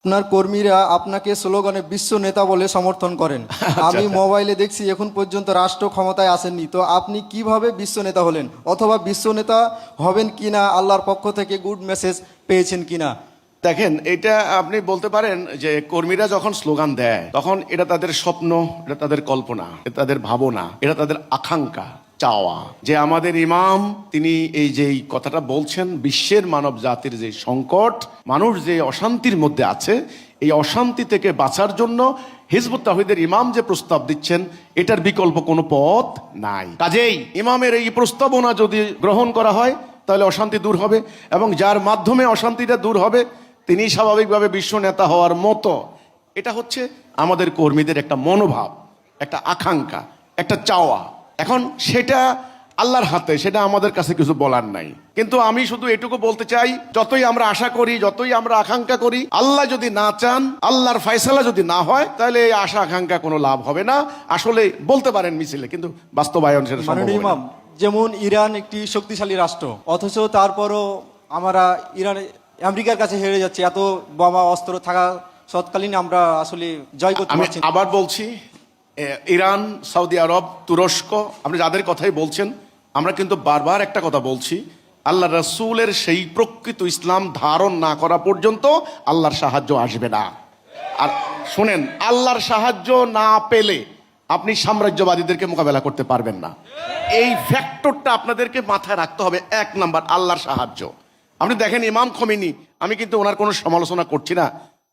আপনার কর্মীরা আপনাকে স্লোগানে বিশ্ব নেতা বলে সমর্থন করেন। আমি মোবাইলে দেখছি এখন পর্যন্ত রাষ্ট্র ক্ষমতায় আসেননি, তো আপনি কিভাবে বিশ্ব নেতা হলেন, অথবা বিশ্ব নেতা হবেন কিনা, আল্লাহর পক্ষ থেকে গুড মেসেজ পেয়েছেন কিনা? দেখেন, এটা আপনি বলতে পারেন যে কর্মীরা যখন স্লোগান দেয় তখন এটা তাদের স্বপ্ন, এটা তাদের কল্পনা, এটা তাদের ভাবনা, এটা তাদের আকাঙ্ক্ষা, চাওয়া যে আমাদের ইমাম তিনি এই যে কথাটা বলছেন, বিশ্বের মানব জাতির যে সংকট, মানুষ যে অশান্তির মধ্যে আছে, এই অশান্তি থেকে বাঁচার জন্য হিজবুত তাওহীদের ইমাম যে প্রস্তাব দিচ্ছেন এটার বিকল্প কোনো পথ নাই। কাজেই ইমামের এই প্রস্তাবনা যদি গ্রহণ করা হয় তাহলে অশান্তি দূর হবে, এবং যার মাধ্যমে অশান্তিটা দূর হবে তিনি স্বাভাবিকভাবে বিশ্ব নেতা হওয়ার মতো। এটা হচ্ছে আমাদের কর্মীদের একটা মনোভাব, একটা আকাঙ্ক্ষা, একটা চাওয়া। এখন সেটা আল্লাহর হাতে, সেটা আমাদের কাছে কিছু বলার নাই। কিন্তু আমি শুধু এটুকু বলতে চাই, যতই আমরা আশা করি, যতই আমরা আকাঙ্ক্ষা করি, আল্লাহ যদি না চান, আল্লাহর ফয়সালা যদি না হয়, তাহলে এই আশা আকাঙ্ক্ষা কোনো লাভ হবে না। আসলে বলতে পারেন মিছিলে, কিন্তু বাস্তবায়ন সেটা সম্ভব মাননীয় হবে না। ইমাম, যেমন ইরান একটি শক্তিশালী রাষ্ট্র, অথচ তারপরও আমরা আমেরিকার কাছে হেরে যাচ্ছি। এত বোমা অস্ত্র থাকা সৎকালীন আমরা আসলে জয় করতে আমি পারছি না। আবার বলছি, ইরান, সৌদি আরব, তুরস্ক, আপনি যাদের কথাই বলছেন, আমরা কিন্তু বারবার একটা কথা বলছি, আল্লাহ রাসূলের সেই প্রকৃত ইসলাম ধারণ না করা পর্যন্ত আল্লাহর সাহায্য আসবে না। আর শুনেন, আল্লাহর সাহায্য না পেলে আপনি সাম্রাজ্যবাদীদেরকে মোকাবেলা করতে পারবেন না। এই ফ্যাক্টরটা আপনাদেরকে মাথায় রাখতে হবে। এক নাম্বার, আল্লাহর সাহায্য। আপনি দেখেন ইমাম খোমেনি, আমি কিন্তু ওনার কোনো সমালোচনা করছি না,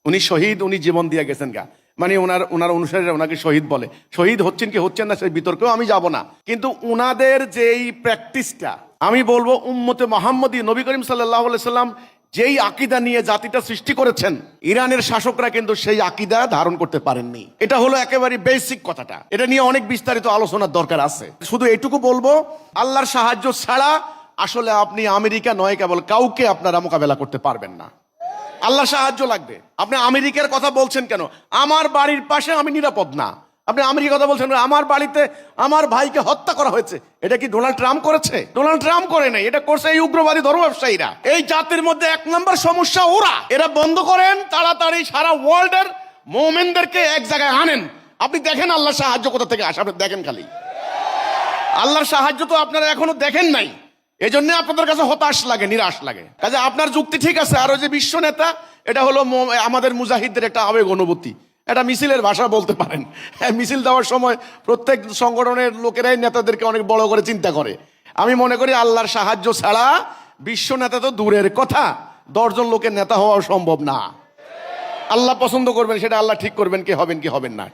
উনি শহীদ, উনি জীবন দিয়ে গেছেন গা, মানে ওনার অনুসারীরা ওনাকে শহীদ বলে। শহীদ হচ্ছেন কি হচ্ছেন না সেই বিতর্কেও আমি যাব না, কিন্তু উনাদের যেই প্র্যাকটিসটা, আমি বলবো উম্মতে মুহাম্মদী, নবী করিম সাল্লাল্লাহু আলাইহি সাল্লাম যেই আকীদা নিয়ে জাতিটা সৃষ্টি করেছেন, ইরানের শাসকরা কিন্তু সেই আকীদা ধারণ করতে পারেননি। এটা হলো একেবারে বেসিক কথাটা, এটা নিয়ে অনেক বিস্তারিত আলোচনার দরকার আছে। শুধু এটুকু বলবো, আল্লাহর সাহায্য ছাড়া আসলে আপনি আমেরিকা নয়, কেবল কাউকে আপনারা মোকাবেলা করতে পারবেন না। আল্লাহ সাহায্য লাগবে। আপনি আমেরিকার কথা বলছেন কেন? আমার বাড়ির পাশে আমি নিরাপদ না। আপনি আমেরিকার কথা বলছেন, আমার বাড়িতে আমার ভাইকে হত্যা করা হয়েছে। এটা কি ডোনাল্ড ট্রাম্প করেছে? ডোনাল্ড ট্রাম্প করে নাই, এটা করছে এই উগ্রবাদী ধর্ম ব্যবসায়ীরা। এই জাতির মধ্যে এক নম্বর সমস্যা ওরা। এরা বন্ধ করেন তাড়াতাড়ি, সারা ওয়ার্ল্ডের মোমেনদেরকে এক জায়গায় আনেন। আপনি দেখেন আল্লাহ সাহায্য কোথা থেকে আসে, আপনি দেখেন খালি। আল্লাহর সাহায্য তো আপনারা এখনো দেখেন নাই, এই জন্য আপনাদের কাছে হতাশ লাগে, নিরাশ লাগে। কাজে আপনার যুক্তি ঠিক আছে। আর ওই যে বিশ্ব নেতা, এটা হলো আমাদের মুজাহিদদের একটা আবেগ অনুভূতি, এটা মিছিলের ভাষা বলতে পারেন। মিছিল দেওয়ার সময় প্রত্যেক সংগঠনের লোকেরাই নেতাদেরকে অনেক বড় করে চিন্তা করে। আমি মনে করি আল্লাহর সাহায্য ছাড়া বিশ্ব নেতা তো দূরের কথা, 10 জন লোকের নেতা হওয়া সম্ভব না। আল্লাহ পছন্দ করবেন, সেটা আল্লাহ ঠিক করবেন, কি হবেন কি হবেন না।